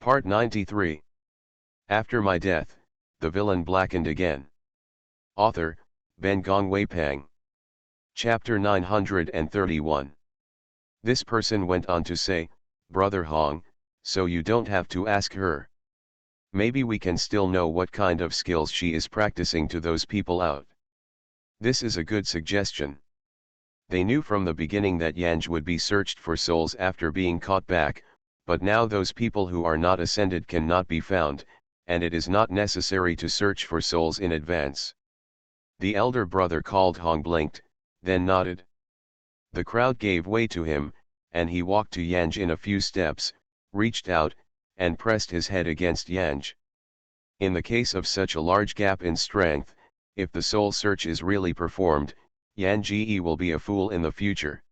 Part 93. After my death, the villain blackened again. Author, Ben Gongwei Pang. Chapter 931. This person went on to say, Brother Hong, so you don't have to ask her. Maybe we can still know what kind of skills she is practicing to those people out. This is a good suggestion. They knew from the beginning that Yanj would be searched for souls after being caught back, but now those people who are not ascended cannot be found, and it is not necessary to search for souls in advance. The elder brother called Hong blinked, then nodded. The crowd gave way to him, and he walked to Yanj in a few steps, reached out, and pressed his head against Yanj. In the case of such a large gap in strength, if the soul search is really performed, Yanji will be a fool in the future.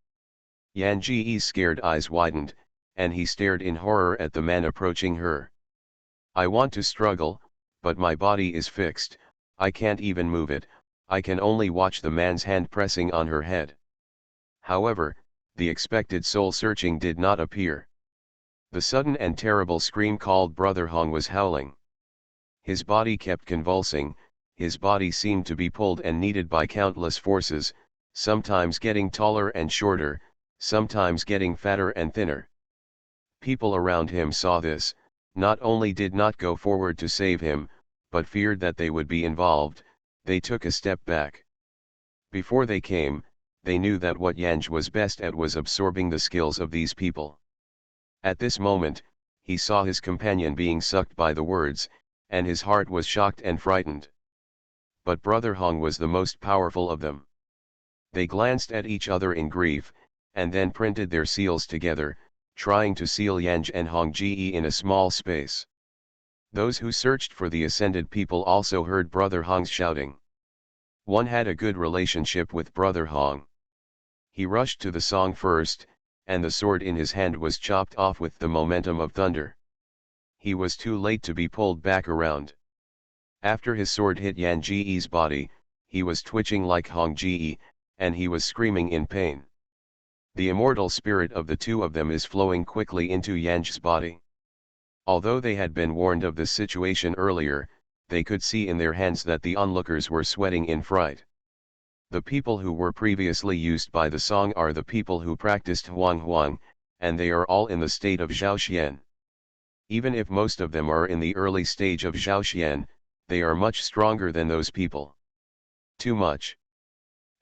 Yanji's scared eyes widened, and he stared in horror at the man approaching her. I want to struggle, but my body is fixed, I can't even move it, I can only watch the man's hand pressing on her head. However, the expected soul searching did not appear. The sudden and terrible scream called Brother Hong was howling. His body kept convulsing, his body seemed to be pulled and kneaded by countless forces, sometimes getting taller and shorter, sometimes getting fatter and thinner. People around him saw this, not only did not go forward to save him, but feared that they would be involved, they took a step back. Before they came, they knew that what Yanj was best at was absorbing the skills of these people. At this moment, he saw his companion being sucked by the words, and his heart was shocked and frightened. But Brother Hong was the most powerful of them. They glanced at each other in grief, and then printed their seals together, trying to seal Yanj and Hong Ji in a small space. Those who searched for the ascended people also heard Brother Hong's shouting. One had a good relationship with Brother Hong. He rushed to the song first, and the sword in his hand was chopped off with the momentum of thunder. He was too late to be pulled back around. After his sword hit Yan Ji's body, he was twitching like Hong Ji, and he was screaming in pain. The immortal spirit of the two of them is flowing quickly into Yanj's body. Although they had been warned of this situation earlier, they could see in their hands that the onlookers were sweating in fright. The people who were previously used by the song are the people who practiced Huang Huang, and they are all in the state of Zhaoxian. Even if most of them are in the early stage of Zhaoxian, they are much stronger than those people. Too much.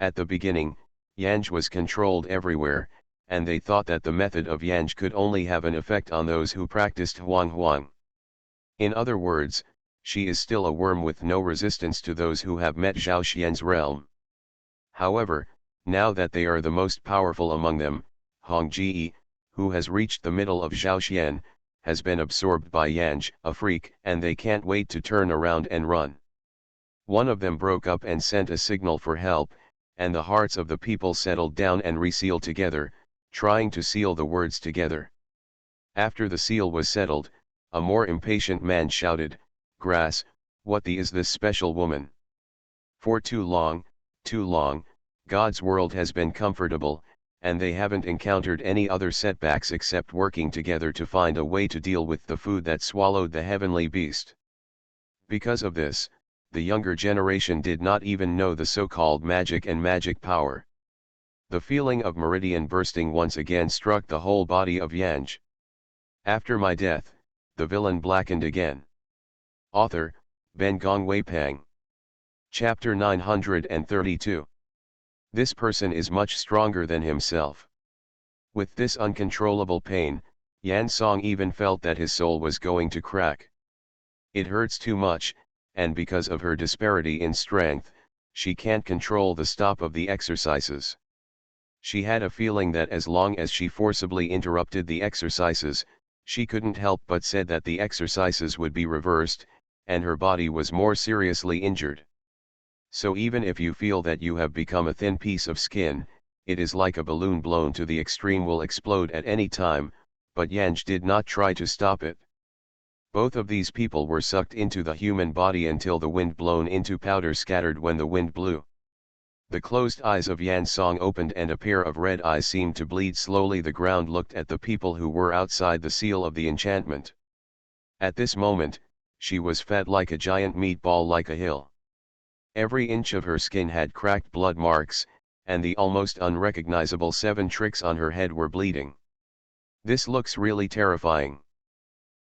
At the beginning, Yanj was controlled everywhere, and they thought that the method of Yanj could only have an effect on those who practiced Huang Huang. In other words, she is still a worm with no resistance to those who have met Zhaoxian's realm. However, now that they are the most powerful among them, Hong Ji, who has reached the middle of Zhaoxian, has been absorbed by Yanj, a freak, and they can't wait to turn around and run. One of them broke up and sent a signal for help, and the hearts of the people settled down and resealed together, trying to seal the words together. After the seal was settled, a more impatient man shouted, Grass, what the is this special woman? For too long, God's world has been comfortable, and they haven't encountered any other setbacks except working together to find a way to deal with the food that swallowed the heavenly beast. Because of this, the younger generation did not even know the so-called magic and magic power. The feeling of meridian bursting once again struck the whole body of Yanj. After my death, the villain blackened again. Author, Ben Gongwei Pang. Chapter 932. This person is much stronger than himself. With this uncontrollable pain, Yan Song even felt that his soul was going to crack. It hurts too much, and because of her disparity in strength, she can't control the stop of the exercises. She had a feeling that as long as she forcibly interrupted the exercises, she couldn't help but said that the exercises would be reversed, and her body was more seriously injured. So even if you feel that you have become a thin piece of skin, it is like a balloon blown to the extreme will explode at any time, but Yanj did not try to stop it. Both of these people were sucked into the human body until the wind blown into powder scattered when the wind blew. The closed eyes of Yan Song opened and a pair of red eyes seemed to bleed slowly. The ground looked at the people who were outside the seal of the enchantment. At this moment, she was fat like a giant meatball like a hill. Every inch of her skin had cracked blood marks, and the almost unrecognizable 7 tricks on her head were bleeding. This looks really terrifying.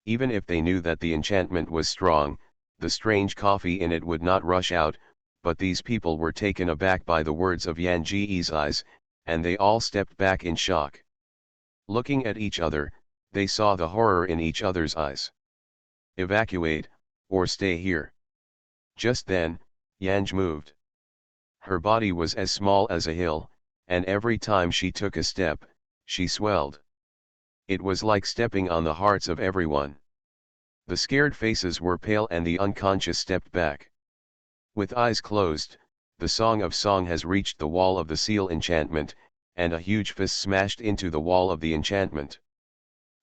Even if they knew that the enchantment was strong, the strange coffee in it would not rush out, but these people were taken aback by the words of Yan Ji's eyes, and they all stepped back in shock. Looking at each other, they saw the horror in each other's eyes. Evacuate, or stay here. Just then, Yanj moved. Her body was as small as a hill, and every time she took a step, she swelled. It was like stepping on the hearts of everyone. The scared faces were pale and the unconscious stepped back. With eyes closed, the Song of Song has reached the wall of the seal enchantment, and a huge fist smashed into the wall of the enchantment.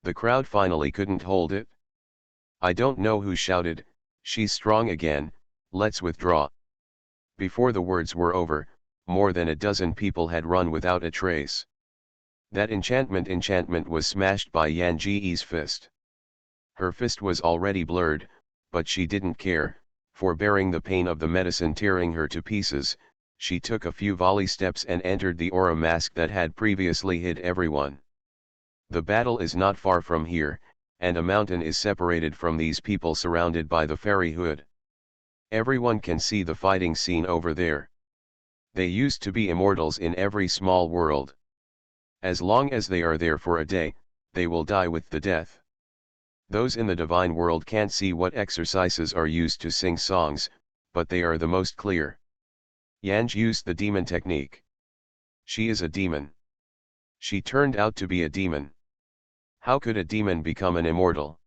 The crowd finally couldn't hold it. I don't know who shouted, "She's strong again, let's withdraw." Before the words were over, more than a dozen people had run without a trace. That enchantment was smashed by Yan Ji's fist. Her fist was already blurred, but she didn't care, forbearing the pain of the medicine tearing her to pieces. She took a few volley steps and entered the aura mask that had previously hid everyone. The battle is not far from here, and a mountain is separated from these people surrounded by the fairy hood. Everyone can see the fighting scene over there. They used to be immortals in every small world. As long as they are there for a day, they will die with the death. Those in the divine world can't see what exercises are used to sing songs, but they are the most clear. Yanj used the demon technique. She is a demon. She turned out to be a demon. How could a demon become an immortal?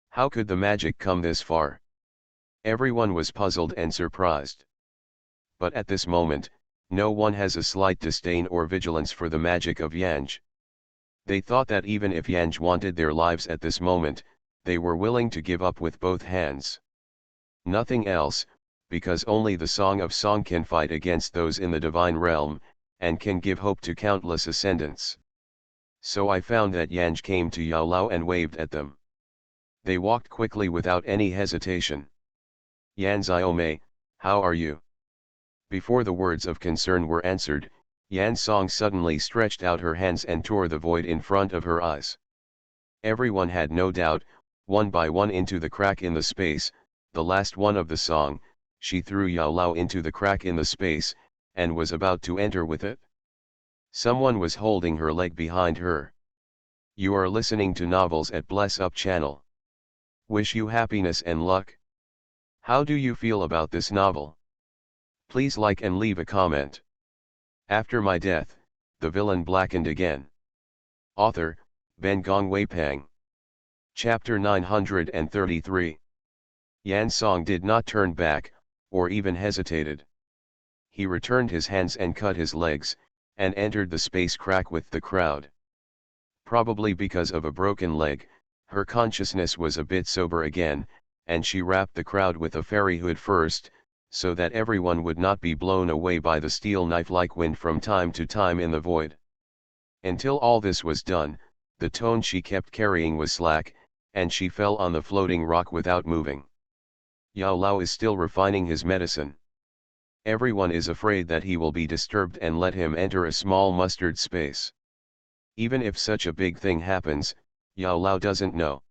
How could the magic come this far? Everyone was puzzled and surprised. But at this moment, no one has a slight disdain or vigilance for the magic of Yanj. They thought that even if Yanj wanted their lives at this moment, they were willing to give up with both hands. Nothing else, because only the Song of Song can fight against those in the divine realm, and can give hope to countless ascendants. So I found that Yanj came to Yao Lao and waved at them. They walked quickly without any hesitation. "Yan Xiaomei, how are you?" Before the words of concern were answered, Yan Song suddenly stretched out her hands and tore the void in front of her eyes. Everyone had no doubt, one by one into the crack in the space, the last one of the song, she threw Yao Lao into the crack in the space, and was about to enter with it. Someone was holding her leg behind her. You are listening to novels at Bless Up channel. Wish you happiness and luck. How do you feel about this novel? Please like and leave a comment. After my death, the villain blackened again. Author, Ben Gong Weipang. Chapter 933. Yan Song did not turn back, or even hesitated. He returned his hands and cut his legs, and entered the space crack with the crowd. Probably because of a broken leg, her consciousness was a bit sober again, and she wrapped the crowd with a fairy hood first, so that everyone would not be blown away by the steel knife-like wind from time to time in the void. Until all this was done, the tone she kept carrying was slack, and she fell on the floating rock without moving. Yao Lao is still refining his medicine. Everyone is afraid that he will be disturbed and let him enter a small mustard space. Even if such a big thing happens, Yao Lao doesn't know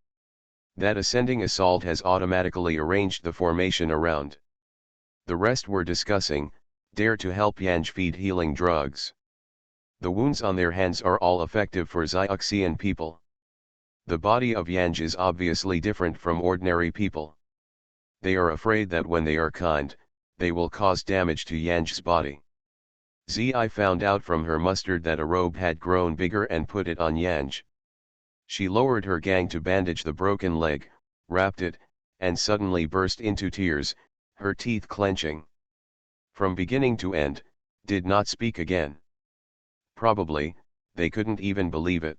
that ascending assault has automatically arranged the formation around. The rest were discussing, dare to help Yanj feed healing drugs. The wounds on their hands are all effective for Xiaoxian people. The body of Yanj is obviously different from ordinary people. They are afraid that when they are kind, they will cause damage to Yanj's body. Zi found out from her mustard that a robe had grown bigger and put it on Yanj. She lowered her gang to bandage the broken leg, wrapped it, and suddenly burst into tears, her teeth clenching. From beginning to end, did not speak again. Probably, they couldn't even believe it.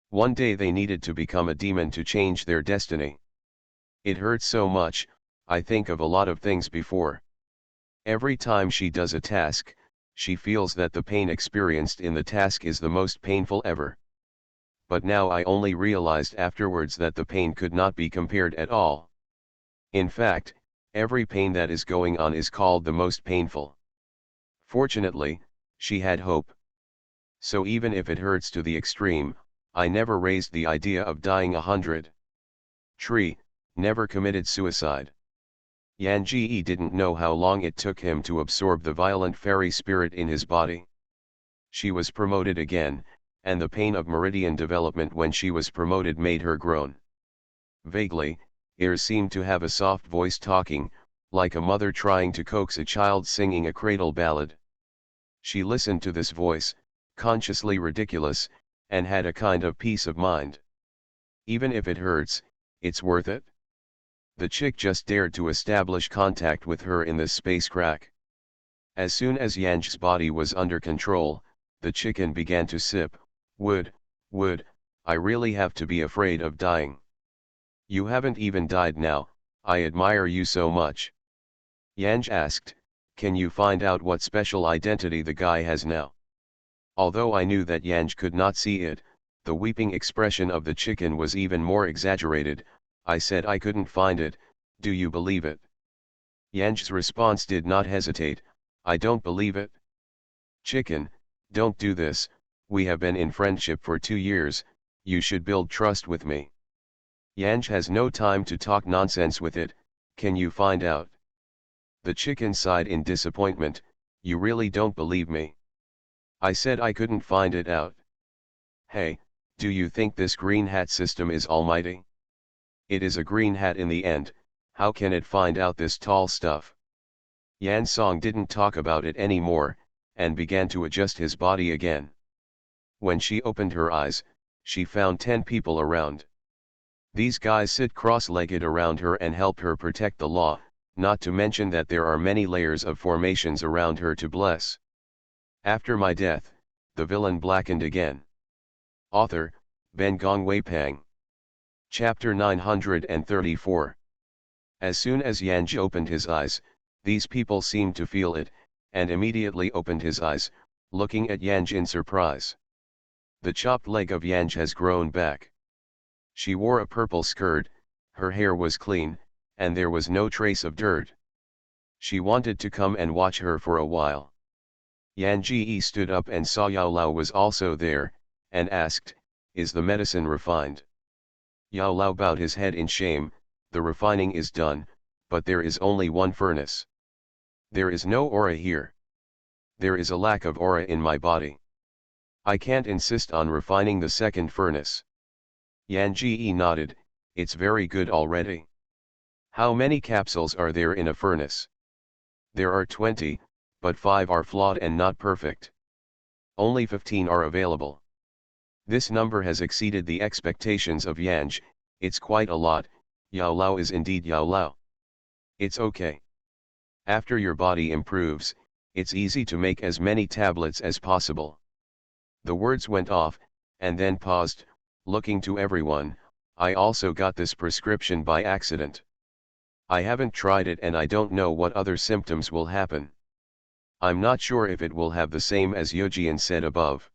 One day they needed to become a demon to change their destiny. It hurts so much, I think of a lot of things before. Every time she does a task, she feels that the pain experienced in the task is the most painful ever. but now I only realized afterwards that the pain could not be compared at all. In fact, every pain that is going on is called the most painful. Fortunately, she had hope. So even if it hurts to the extreme, I never raised the idea of dying 100. Tree, never committed suicide. Yan Ji didn't know how long it took him to absorb the violent fairy spirit in his body. She was promoted again, and the pain of meridian development when she was promoted made her groan. Vaguely, ears seemed to have a soft voice talking, like a mother trying to coax a child singing a cradle ballad. She listened to this voice, consciously ridiculous, and had a kind of peace of mind. Even if it hurts, it's worth it. The chick just dared to establish contact with her in this space crack. As soon as Yanj's body was under control, the chicken began to sip. Would, I really have to be afraid of dying? You haven't even died now, I admire you so much. Yanj asked, can you find out what special identity the guy has now? Although I knew that Yanj could not see it, the weeping expression of the chicken was even more exaggerated. I said I couldn't find it, do you believe it? Yanj's response did not hesitate, I don't believe it. Chicken, don't do this, we have been in friendship for 2 years, you should build trust with me. Yanj has no time to talk nonsense with it, can you find out? The chicken sighed in disappointment, you really don't believe me. I said I couldn't find it out. Hey, do you think this green hat system is almighty? It is a green hat in the end, how can it find out this tall stuff? Yan Song didn't talk about it anymore, and began to adjust his body again. When she opened her eyes, she found 10 people around. These guys sit cross-legged around her and help her protect the law, not to mention that there are many layers of formations around her to bless. After my death, the villain blackened again. Author, Ben Gong Wei Pang. Chapter 934. As soon as Yanj opened his eyes, these people seemed to feel it, and immediately opened his eyes, looking at Yanj in surprise. The chopped leg of Yanj has grown back. She wore a purple skirt, her hair was clean, and there was no trace of dirt. She wanted to come and watch her for a while. Yan Ji stood up and saw Yao Lao was also there, and asked, is the medicine refined? Yao Lao bowed his head in shame, the refining is done, but there is only one furnace. There is no aura here. There is a lack of aura in my body. I can't insist on refining the second furnace. Yan Ji nodded, it's very good already. How many capsules are there in a furnace? There are 20, but 5 are flawed and not perfect. Only 15 are available. This number has exceeded the expectations of Yanj, it's quite a lot. Yao Lao is indeed Yao Lao. It's okay. After your body improves, it's easy to make as many tablets as possible. The words went off, and then paused, looking to everyone, I also got this prescription by accident. I haven't tried it and I don't know what other symptoms will happen. I'm not sure if it will have the same as Yojian said above.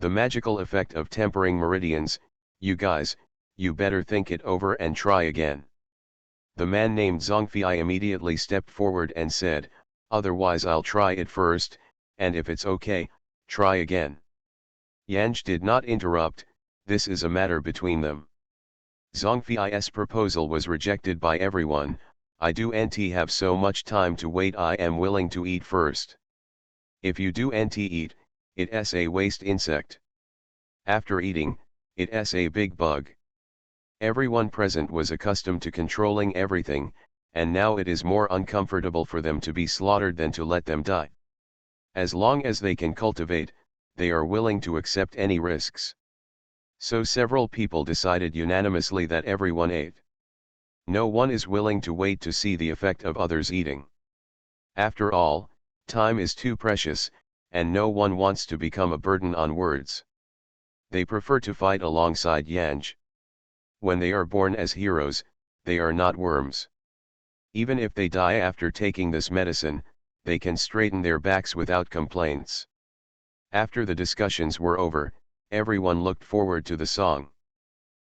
The magical effect of tempering meridians, you guys, you better think it over and try again. The man named Zhongfei immediately stepped forward and said, otherwise I'll try it first, and if it's okay, try again. Yanj did not interrupt, this is a matter between them. Zhongfei's proposal was rejected by everyone, I don't have so much time to wait, I am willing to eat first. If you do eat, it's a waste insect. After eating, it's a big bug. Everyone present was accustomed to controlling everything, and now it is more uncomfortable for them to be slaughtered than to let them die. As long as they can cultivate, they are willing to accept any risks. So several people decided unanimously that everyone ate. No one is willing to wait to see the effect of others eating. After all, time is too precious, and no one wants to become a burden on words. They prefer to fight alongside Yanj. When they are born as heroes, they are not worms. Even if they die after taking this medicine, they can straighten their backs without complaints. After the discussions were over, Everyone looked forward to the song.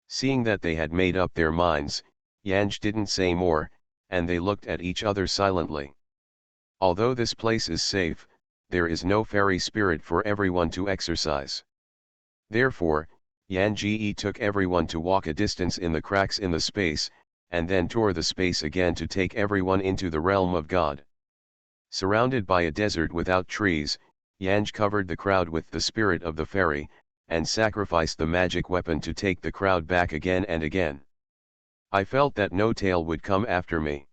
Seeing that they had made up their minds, Yanj didn't say more, and they looked at each other silently. Although this place is safe, there is no fairy spirit for everyone to exercise. Therefore, Yan Ji took everyone to walk a distance in the cracks in the space, and then tore the space again to take everyone into the realm of God. Surrounded by a desert without trees, Yanj covered the crowd with the spirit of the fairy, and sacrificed the magic weapon to take the crowd back again and again. I felt that no tail would come after me.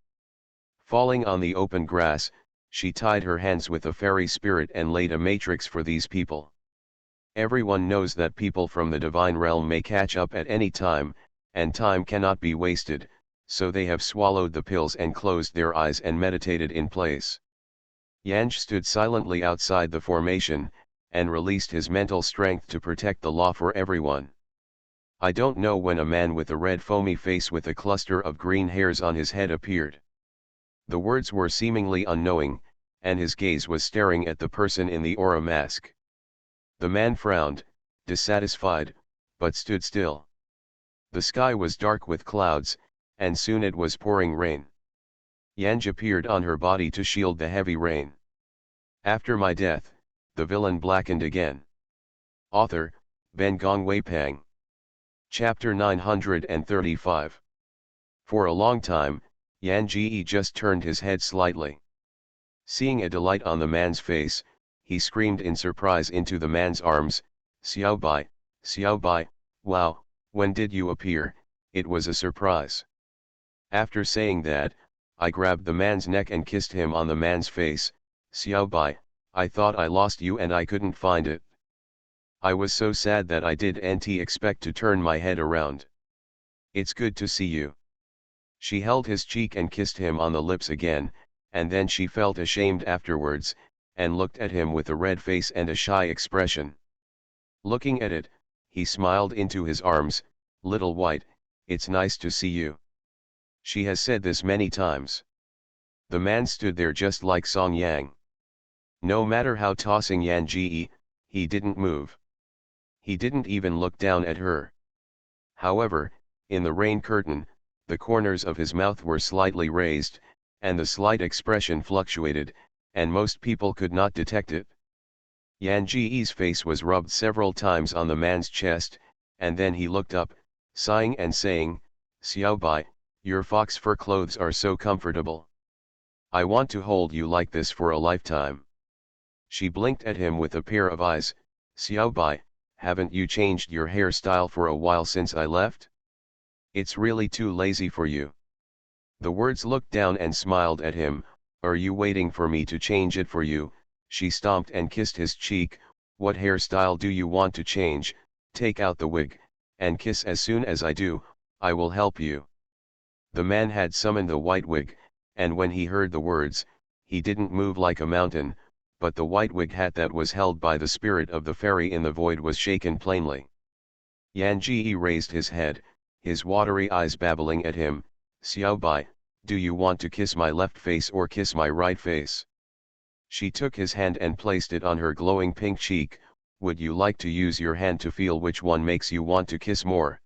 Falling on the open grass, she tied her hands with a fairy spirit and laid a matrix for these people. Everyone knows that people from the divine realm may catch up at any time, and time cannot be wasted, so they have swallowed the pills and closed their eyes and meditated in place. Yanj stood silently outside the formation, and released his mental strength to protect the law for everyone. I don't know when a man with a red foamy face with a cluster of green hairs on his head appeared. The words were seemingly unknowing, and his gaze was staring at the person in the aura mask. The man frowned, dissatisfied, but stood still. The sky was dark with clouds, and soon it was pouring rain. Yanj appeared on her body to shield the heavy rain. After my death, the villain blackened again. Author, Ben Gong Wei Pang. Chapter 935. For a long time, Yan Ji just turned his head slightly. Seeing a delight on the man's face, he screamed in surprise into the man's arms, Xiaobai, Xiaobai, wow, when did you appear? It was a surprise. After saying that, I grabbed the man's neck and kissed him on the man's face, Xiaobai, I thought I lost you and I couldn't find it. I was so sad that I didn't expect to turn my head around. It's good to see you. She held his cheek and kissed him on the lips again, and then she felt ashamed afterwards, and looked at him with a red face and a shy expression. Looking at it, he smiled into his arms, little white, it's nice to see you. She has said this many times. The man stood there just like Song Yang. No matter how tossing Yan Ji, he didn't move. He didn't even look down at her. However, in the rain curtain, the corners of his mouth were slightly raised, and the slight expression fluctuated, and most people could not detect it. Yan Ji's face was rubbed several times on the man's chest, and then he looked up, sighing and saying, Xiaobai, your fox fur clothes are so comfortable. I want to hold you like this for a lifetime. She blinked at him with a pair of eyes, Xiaobai, haven't you changed your hairstyle for a while since I left? It's really too lazy for you. The words looked down and smiled at him, are you waiting for me to change it for you? She stomped and kissed his cheek, what hairstyle do you want to change? Take out the wig, and kiss as soon as I do, I will help you. The man had summoned the white wig, and when he heard the words, he didn't move like a mountain, but the white wig hat that was held by the spirit of the fairy in the void was shaken plainly. Yan Ji raised his head, his watery eyes babbling at him, Xiaobai, do you want to kiss my left face or kiss my right face? She took his hand and placed it on her glowing pink cheek, would you like to use your hand to feel which one makes you want to kiss more?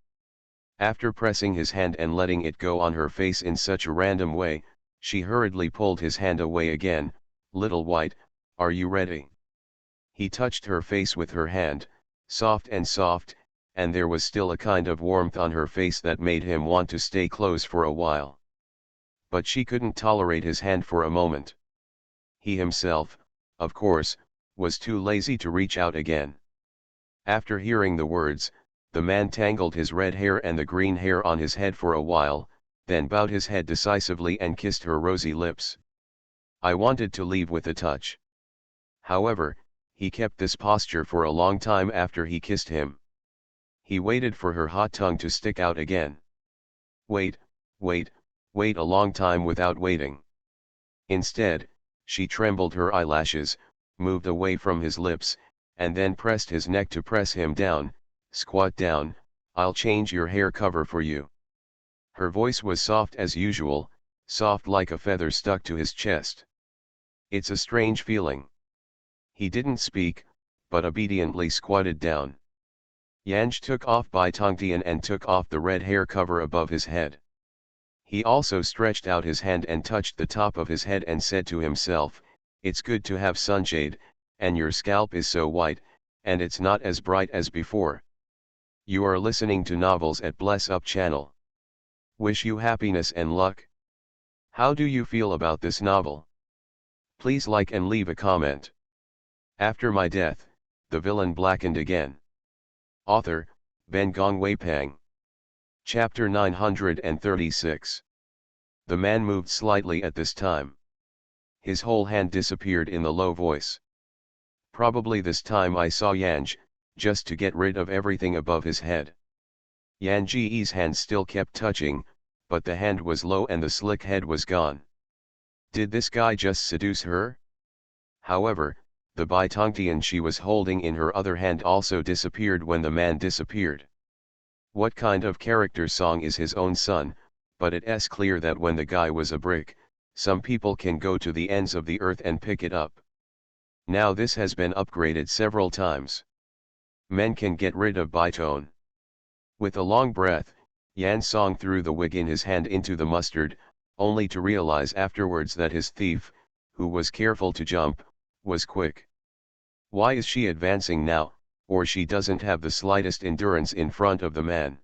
After pressing his hand and letting it go on her face in such a random way, she hurriedly pulled his hand away again, little white, are you ready? He touched her face with her hand, soft, and there was still a kind of warmth on her face that made him want to stay close for a while. But she couldn't tolerate his hand for a moment. He himself, of course, was too lazy to reach out again. After hearing the words, the man tangled his red hair and the green hair on his head for a while, then bowed his head decisively and kissed her rosy lips. I wanted to leave with a touch. However, he kept this posture for a long time after he kissed him. He waited for her hot tongue to stick out again. Wait a long time without waiting. Instead, she trembled her eyelashes, moved away from his lips, and then pressed his neck to press him down, squat down, I'll change your hair cover for you. Her voice was soft as usual, soft like a feather stuck to his chest. It's a strange feeling. He didn't speak, but obediently squatted down. Yanj took off Bai Tongtian and took off the red hair cover above his head. He also stretched out his hand and touched the top of his head and said to himself, "It's good to have sunshade, and your scalp is so white, and it's not as bright as before." You are listening to novels at Bless Up channel. Wish you happiness and luck. How do you feel about this novel? Please like and leave a comment. After my death, the villain blackened again. Author, Ben Gong Wei Pang. Chapter 936. The man moved slightly at this time. His whole hand disappeared in the low voice. Probably this time I saw Yanj, just to get rid of everything above his head. Yan Ji's hand still kept touching, but the hand was low and the slick head was gone. Did this guy just seduce her? However, the Bai Tongtian she was holding in her other hand also disappeared when the man disappeared. What kind of character song is his own son, but it's clear that when the guy was a brick, some people can go to the ends of the earth and pick it up. Now this has been upgraded several times. Men can get rid of Baitone. With a long breath, Yan Song threw the wig in his hand into the mustard, only to realize afterwards that his thief, who was careful to jump, was quick. Why is she advancing now, or she doesn't have the slightest endurance in front of the man?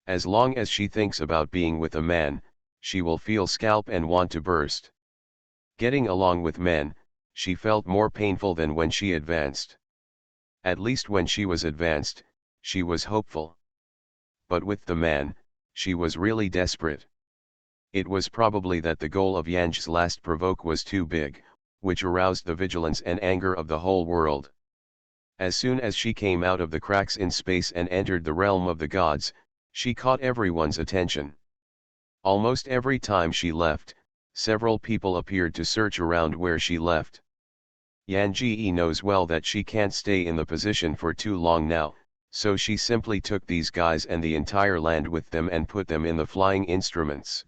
As long as she thinks about being with a man, she will feel scalp and want to burst. Getting along with men, she felt more painful than when she advanced. At least when she was advanced, she was hopeful. But with the man, she was really desperate. It was probably that the goal of Yanj's last provoke was too big, which aroused the vigilance and anger of the whole world. As soon as she came out of the cracks in space and entered the realm of the gods, she caught everyone's attention. Almost every time she left, several people appeared to search around where she left. Yan Ji knows well that she can't stay in the position for too long now, so she simply took these guys and the entire land with them and put them in the flying instruments.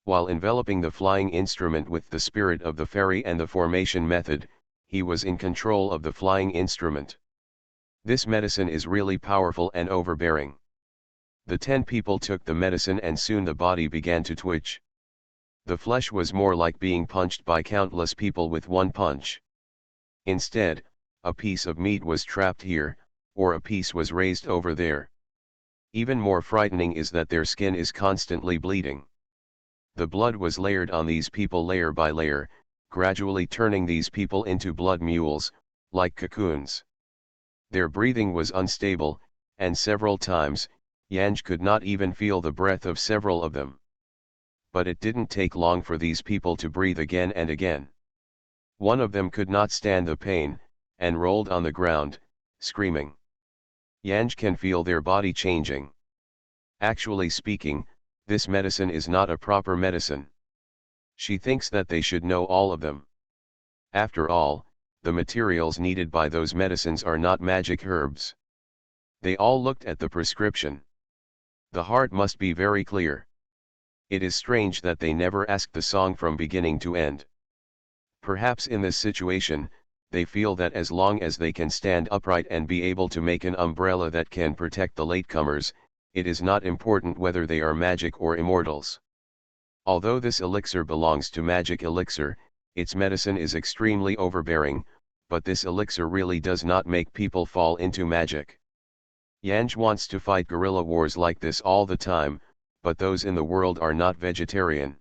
While enveloping the flying instrument with the spirit of the fairy and the formation method, he was in control of the flying instrument. This medicine is really powerful and overbearing. The 10 people took the medicine and soon the body began to twitch. The flesh was more like being punched by countless people with one punch. Instead, a piece of meat was trapped here, or a piece was raised over there. Even more frightening is that their skin is constantly bleeding. The blood was layered on these people layer by layer, gradually turning these people into blood mules, like cocoons. Their breathing was unstable, and several times, Yanj could not even feel the breath of several of them. But it didn't take long for these people to breathe again and again. One of them could not stand the pain, and rolled on the ground, screaming. Yanj can feel their body changing. Actually speaking, this medicine is not a proper medicine. She thinks that they should know all of them. After all, the materials needed by those medicines are not magic herbs. They all looked at the prescription. The heart must be very clear. It is strange that they never asked the song from beginning to end. Perhaps in this situation, they feel that as long as they can stand upright and be able to make an umbrella that can protect the latecomers, it is not important whether they are magic or immortals. Although this elixir belongs to magic elixir, its medicine is extremely overbearing, but this elixir really does not make people fall into magic. Yanj wants to fight guerrilla wars like this all the time, but those in the world are not vegetarian.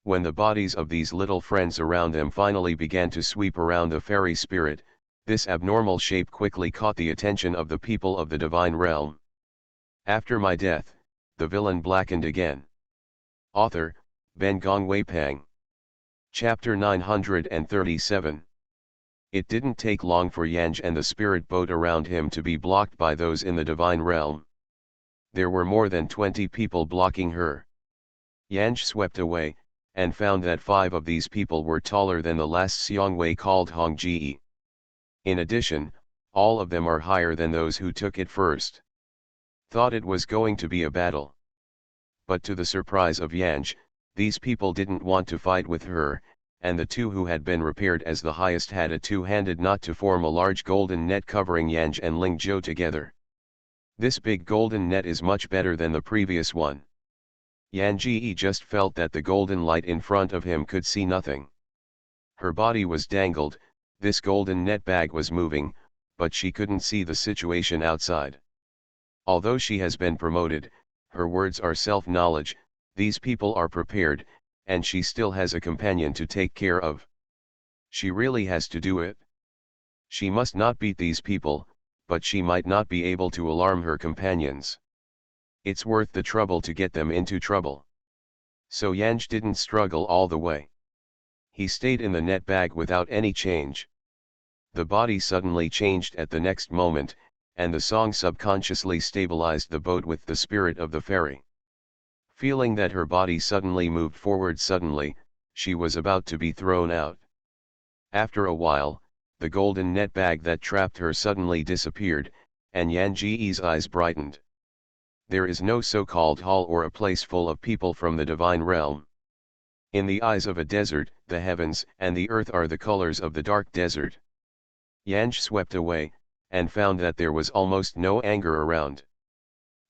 When the bodies of these little friends around them finally began to sweep around the fairy spirit, this abnormal shape quickly caught the attention of the people of the divine realm. After my death, the villain blackened again. Author, Ben Gong Wei Pang. Chapter 937. It didn't take long for Yanj and the spirit boat around him to be blocked by those in the divine realm. There were more than 20 people blocking her. Yanj swept away, and found that 5 of these people were taller than the last Xiongwei called Hongji. In addition, all of them are higher than those who took it first. Thought it was going to be a battle. But to the surprise of Yanj, these people didn't want to fight with her, and the 2 who had been repaired as the highest had a 2-handed knot to form a large golden net covering Yanj and Ling Zhou together. This big golden net is much better than the previous one. Yan Ji just felt that the golden light in front of him could see nothing. Her body was dangled, this golden net bag was moving, but she couldn't see the situation outside. Although she has been promoted, her words are self-knowledge, these people are prepared, and she still has a companion to take care of. She really has to do it. She must not beat these people, but she might not be able to alarm her companions. It's worth the trouble to get them into trouble. So Yanj didn't struggle all the way. He stayed in the net bag without any change. The body suddenly changed at the next moment, and the song subconsciously stabilized the boat with the spirit of the fairy. Feeling that her body suddenly moved forward suddenly, she was about to be thrown out. After a while, the golden net bag that trapped her suddenly disappeared, and Yan Ji's eyes brightened. There is no so-called hall or a place full of people from the divine realm. In the eyes of a desert, the heavens and the earth are the colors of the dark desert. Yanj swept away, and found that there was almost no anger around.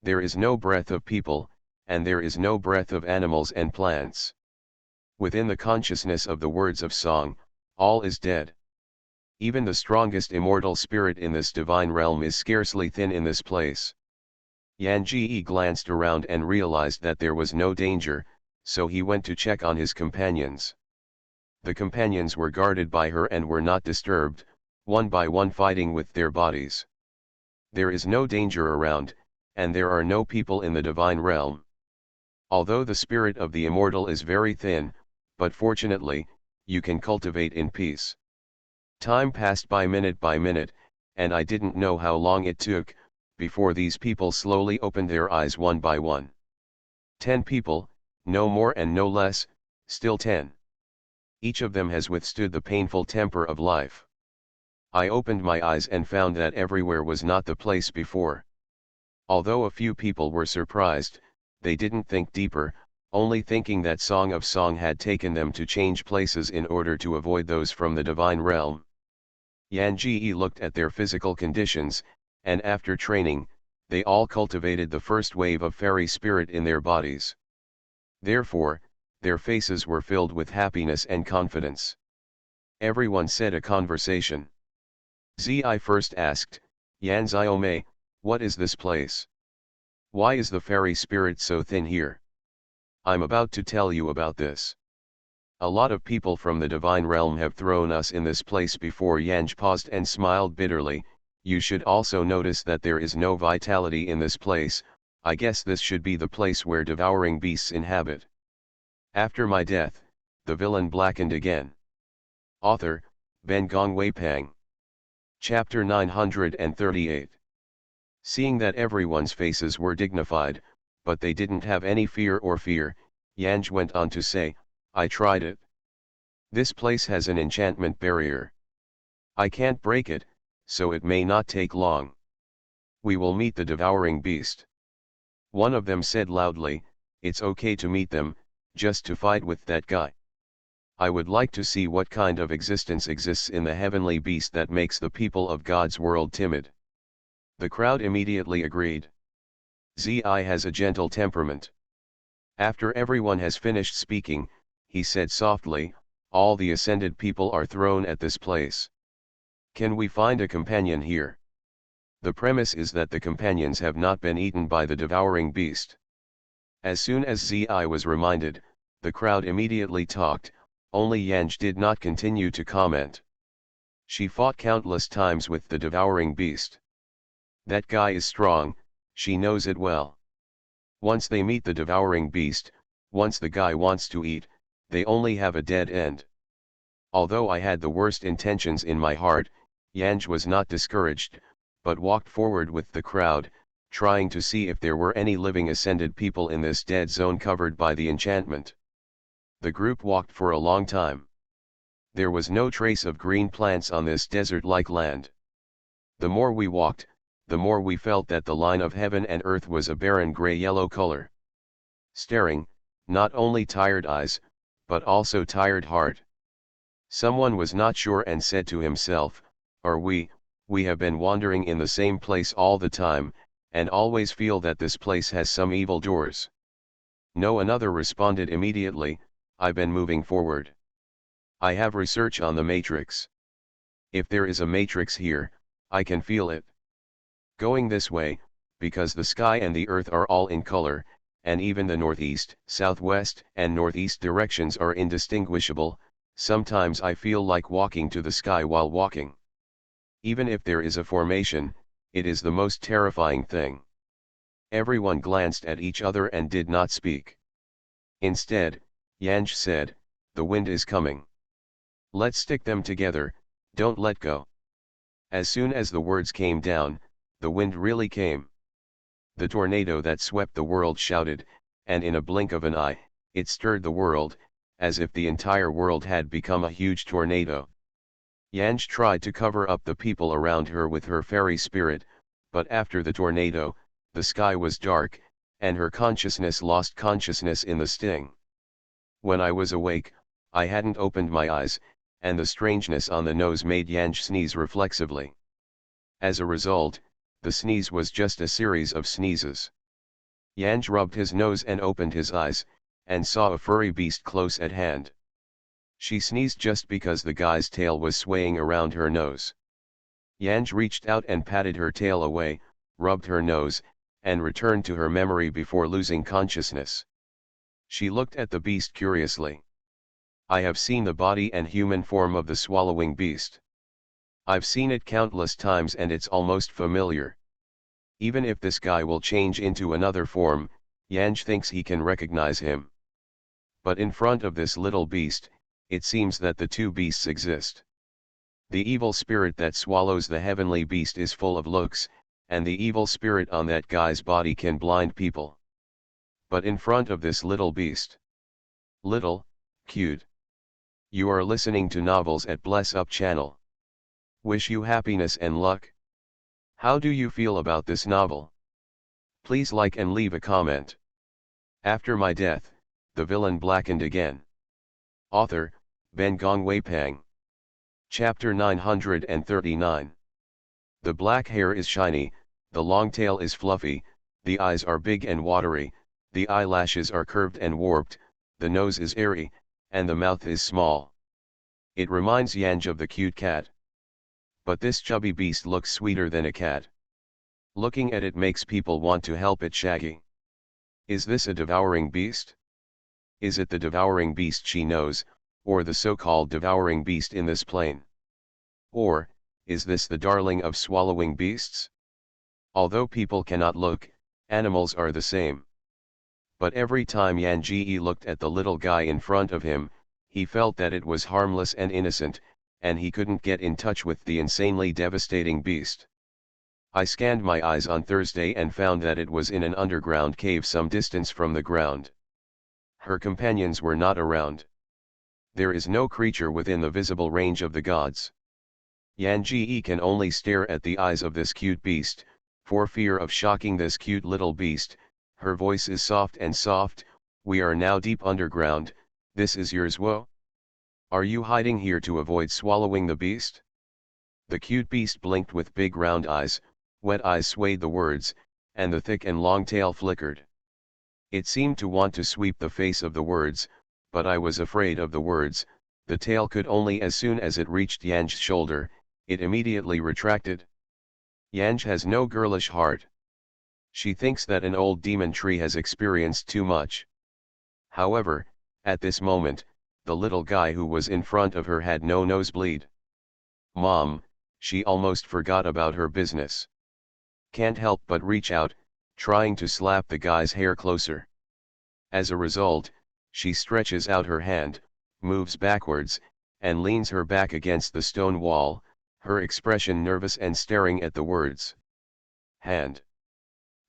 There is no breath of people, and there is no breath of animals and plants. Within the consciousness of the words of song, all is dead. Even the strongest immortal spirit in this divine realm is scarcely thin in this place. Yan Ji glanced around and realized that there was no danger, so he went to check on his companions. The companions were guarded by her and were not disturbed, one by one fighting with their bodies. There is no danger around, and there are no people in the divine realm. Although the spirit of the immortal is very thin, but fortunately, you can cultivate in peace. Time passed by minute, and I didn't know how long it took, before these people slowly opened their eyes one by one. 10 people, no more and no less, still 10. Each of them has withstood the painful temper of life. I opened my eyes and found that everywhere was not the place before. Although a few people were surprised, they didn't think deeper, only thinking that Song of Song had taken them to change places in order to avoid those from the divine realm. Yan Ji looked at their physical conditions, and after training, they all cultivated the first wave of fairy spirit in their bodies. Therefore, their faces were filled with happiness and confidence. Everyone said a conversation. Zi first asked, Yan Xiaomei, what is this place? Why is the fairy spirit so thin here? I'm about to tell you about this. A lot of people from the divine realm have thrown us in this place before. Yanj paused and smiled bitterly. You should also notice that there is no vitality in this place. I guess this should be the place where devouring beasts inhabit. After my death, the villain blackened again. Author, Ben Gongwei Pang. Chapter 938. Seeing that everyone's faces were dignified, but they didn't have any fear, Yanj went on to say, I tried it. This place has an enchantment barrier. I can't break it, so it may not take long. We will meet the devouring beast. One of them said loudly, it's okay to meet them, just to fight with that guy. I would like to see what kind of existence exists in the heavenly beast that makes the people of God's world timid. The crowd immediately agreed. Zi has a gentle temperament. After everyone has finished speaking, he said softly, all the ascended people are thrown at this place. Can we find a companion here? The premise is that the companions have not been eaten by the devouring beast. As soon as Zi was reminded, the crowd immediately talked, only Yanj did not continue to comment. She fought countless times with the devouring beast. That guy is strong, she knows it well. Once they meet the devouring beast, once the guy wants to eat, they only have a dead end. Although I had the worst intentions in my heart, Yanj was not discouraged, but walked forward with the crowd, trying to see if there were any living ascended people in this dead zone covered by the enchantment. The group walked for a long time. There was no trace of green plants on this desert-like land. The more we walked, the more we felt that the line of heaven and earth was a barren gray-yellow color. Staring, not only tired eyes, but also tired heart. Someone was not sure and said to himself, we have been wandering in the same place all the time, and always feel that this place has some evil doors. No, another responded immediately, I've been moving forward. I have research on the matrix. If there is a matrix here, I can feel it. Going this way, because the sky and the earth are all in color, and even the northeast, southwest, and northeast directions are indistinguishable, sometimes I feel like walking to the sky while walking. Even if there is a formation, it is the most terrifying thing. Everyone glanced at each other and did not speak. Instead, Yanj said, the wind is coming. Let's stick them together, don't let go. As soon as the words came down, the wind really came. The tornado that swept the world shouted, and in a blink of an eye, it stirred the world, as if the entire world had become a huge tornado. Yanj tried to cover up the people around her with her fairy spirit, but after the tornado, the sky was dark, and her consciousness lost consciousness in the sting. When I was awake, I hadn't opened my eyes, and the strangeness on the nose made Yanj sneeze reflexively. As a result, the sneeze was just a series of sneezes. Yanj rubbed his nose and opened his eyes, and saw a furry beast close at hand. She sneezed just because the guy's tail was swaying around her nose. Yanj reached out and patted her tail away, rubbed her nose, and returned to her memory before losing consciousness. She looked at the beast curiously. I have seen the body and human form of the swallowing beast. I've seen it countless times and it's almost familiar. Even if this guy will change into another form, Yanj thinks he can recognize him. But in front of this little beast, it seems that the two beasts exist. The evil spirit that swallows the heavenly beast is full of looks, and the evil spirit on that guy's body can blind people. But in front of this little beast. Little, cute. You are listening to Novels at Bless Up channel. Wish you happiness and luck. How do you feel about this novel? Please like and leave a comment. After my death, the villain blackened again. Author, Ben Gongwei Pang. Chapter 939. The black hair is shiny, the long tail is fluffy, the eyes are big and watery, the eyelashes are curved and warped, the nose is airy, and the mouth is small. It reminds Yanj of the cute cat. But this chubby beast looks sweeter than a cat. Looking at it makes people want to help it shaggy. Is this a devouring beast? Is it the devouring beast she knows, or the so-called devouring beast in this plane? Or, is this the darling of swallowing beasts? Although people cannot look, animals are the same. But every time Yanji looked at the little guy in front of him, he felt that it was harmless and innocent, and he couldn't get in touch with the insanely devastating beast. I scanned my eyes on Thursday and found that it was in an underground cave some distance from the ground. Her companions were not around. There is no creature within the visible range of the gods. Yanji can only stare at the eyes of this cute beast, for fear of shocking this cute little beast. Her voice is soft and soft, we are now deep underground, this is yours wo? Are you hiding here to avoid swallowing the beast? The cute beast blinked with big round eyes, wet eyes swayed the words, and the thick and long tail flickered. It seemed to want to sweep the face of the words, but I was afraid of the words. The tail could only, as soon as it reached Yanj's shoulder, it immediately retracted. Yanj has no girlish heart. She thinks that an old demon tree has experienced too much. However, at this moment, the little guy who was in front of her had no nosebleed. Mom, she almost forgot about her business. Can't help but reach out, trying to slap the guy's hair closer. As a result, she stretches out her hand, moves backwards, and leans her back against the stone wall, her expression nervous and staring at the words. Hand.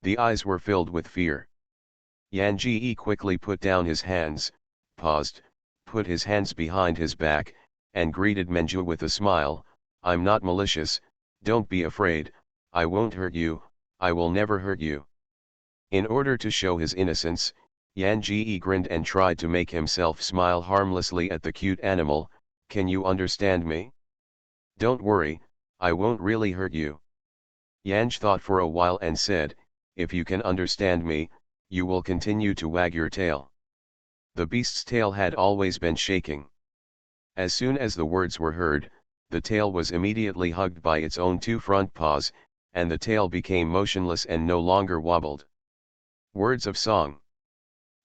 The eyes were filled with fear. Yanji quickly put down his hands, paused, put his hands behind his back, and greeted Menju with a smile. I'm not malicious, don't be afraid, I won't hurt you, I will never hurt you. In order to show his innocence, Yanji grinned and tried to make himself smile harmlessly at the cute animal. Can you understand me? Don't worry, I won't really hurt you. Yanj thought for a while and said, if you can understand me, you will continue to wag your tail. The beast's tail had always been shaking. As soon as the words were heard, the tail was immediately hugged by its own two front paws, and the tail became motionless and no longer wobbled. Words of song.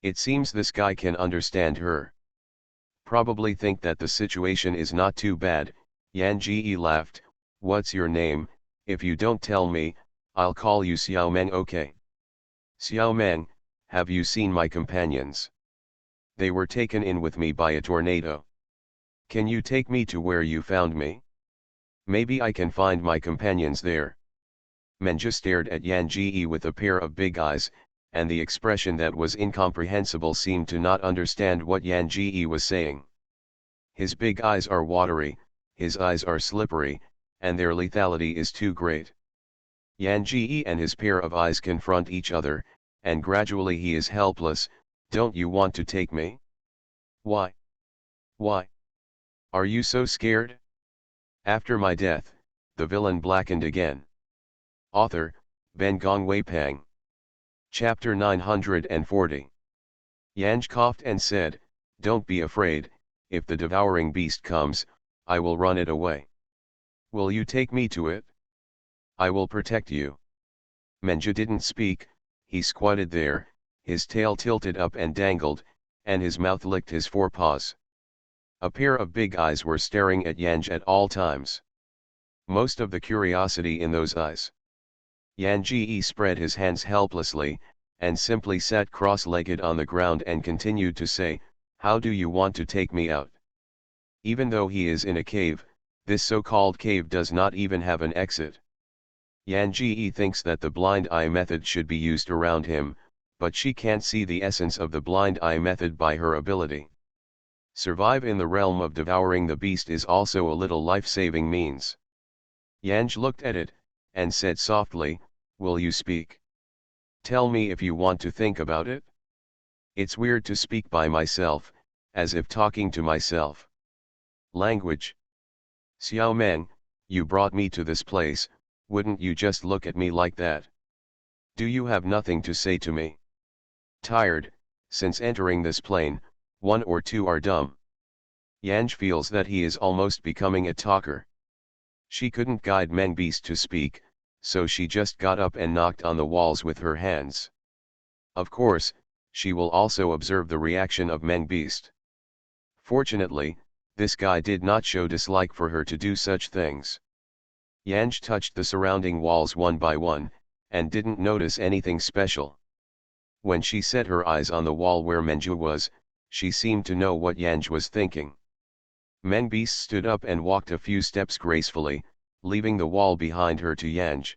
It seems this guy can understand her. Probably think that the situation is not too bad. Yan Ji laughed. What's your name? If you don't tell me, I'll call you Xiao Meng, okay? Xiao Meng, have you seen my companions? They were taken in with me by a tornado. Can you take me to where you found me? Maybe I can find my companions there. Menja stared at Yan Ji with a pair of big eyes, and the expression that was incomprehensible seemed to not understand what Yan Ji was saying. His big eyes are watery, his eyes are slippery, and their lethality is too great. Yan Ji and his pair of eyes confront each other, and gradually he is helpless. Don't you want to take me? Why? Why? Are you so scared? After my death, the villain blackened again. Author, Ben Gong Wei Pang. Chapter 940. Yanj coughed and said, Don't be afraid, if the devouring beast comes, I will run it away. Will you take me to it? I will protect you. Menja didn't speak, he squatted there, his tail tilted up and dangled, and his mouth licked his forepaws. A pair of big eyes were staring at Yanj at all times. Most of the curiosity in those eyes. Yan Ji spread his hands helplessly, and simply sat cross-legged on the ground and continued to say, How do you want to take me out? Even though he is in a cave, this so-called cave does not even have an exit. Yan Ji thinks that the blind eye method should be used around him, but she can't see the essence of the blind eye method by her ability. Survive in the realm of devouring the beast is also a little life-saving means. Yanj looked at it, and said softly, Will you speak? Tell me if you want to think about it. It's weird to speak by myself, as if talking to myself. Language. Xiao Meng, you brought me to this place, wouldn't you just look at me like that? Do you have nothing to say to me? Tired, since entering this plane, one or two are dumb. Yanj feels that he is almost becoming a talker. She couldn't guide Meng Beast to speak, so she just got up and knocked on the walls with her hands. Of course, she will also observe the reaction of Meng Beast. Fortunately, this guy did not show dislike for her to do such things. Yanj touched the surrounding walls one by one, and didn't notice anything special. When she set her eyes on the wall where Menju was, she seemed to know what Yanj was thinking. Meng Beast stood up and walked a few steps gracefully, leaving the wall behind her to Yanj.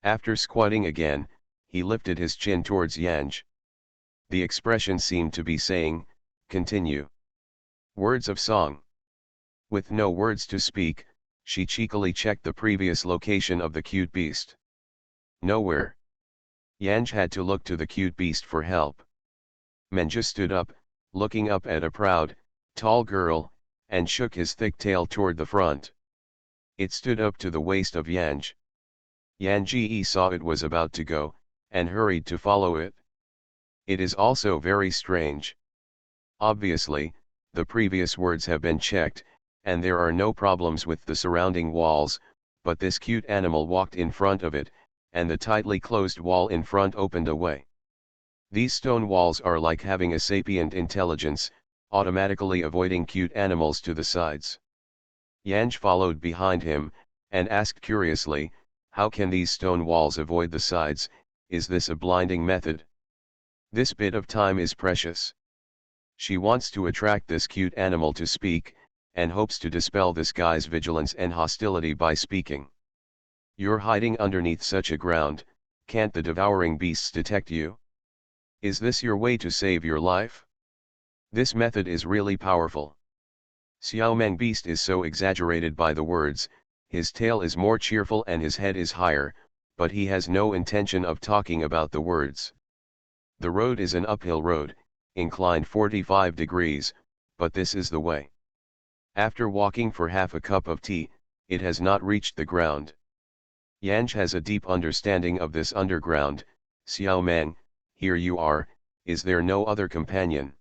After squatting again, he lifted his chin towards Yanj. The expression seemed to be saying, Continue. Words of song. With no words to speak, she cheekily checked the previous location of the cute beast. Nowhere. Yanj had to look to the cute beast for help. Menja stood up, looking up at a proud, tall girl, and shook his thick tail toward the front. It stood up to the waist of Yanj. Yan Ji saw it was about to go, and hurried to follow it. It is also very strange. Obviously, the previous words have been checked, and there are no problems with the surrounding walls, but this cute animal walked in front of it, and the tightly closed wall in front opened away. These stone walls are like having a sapient intelligence, automatically avoiding cute animals to the sides. Yanj followed behind him, and asked curiously, How can these stone walls avoid the sides? Is this a blinding method? This bit of time is precious. She wants to attract this cute animal to speak, and hopes to dispel this guy's vigilance and hostility by speaking. You're hiding underneath such a ground, can't the devouring beasts detect you? Is this your way to save your life? This method is really powerful. Xiao Meng Beast is so exaggerated by the words, his tail is more cheerful and his head is higher, but he has no intention of talking about the words. The road is an uphill road, inclined 45 degrees, but this is the way. After walking for half a cup of tea, it has not reached the ground. Yanj has a deep understanding of this underground, Xiao Man, here you are, is there no other companion?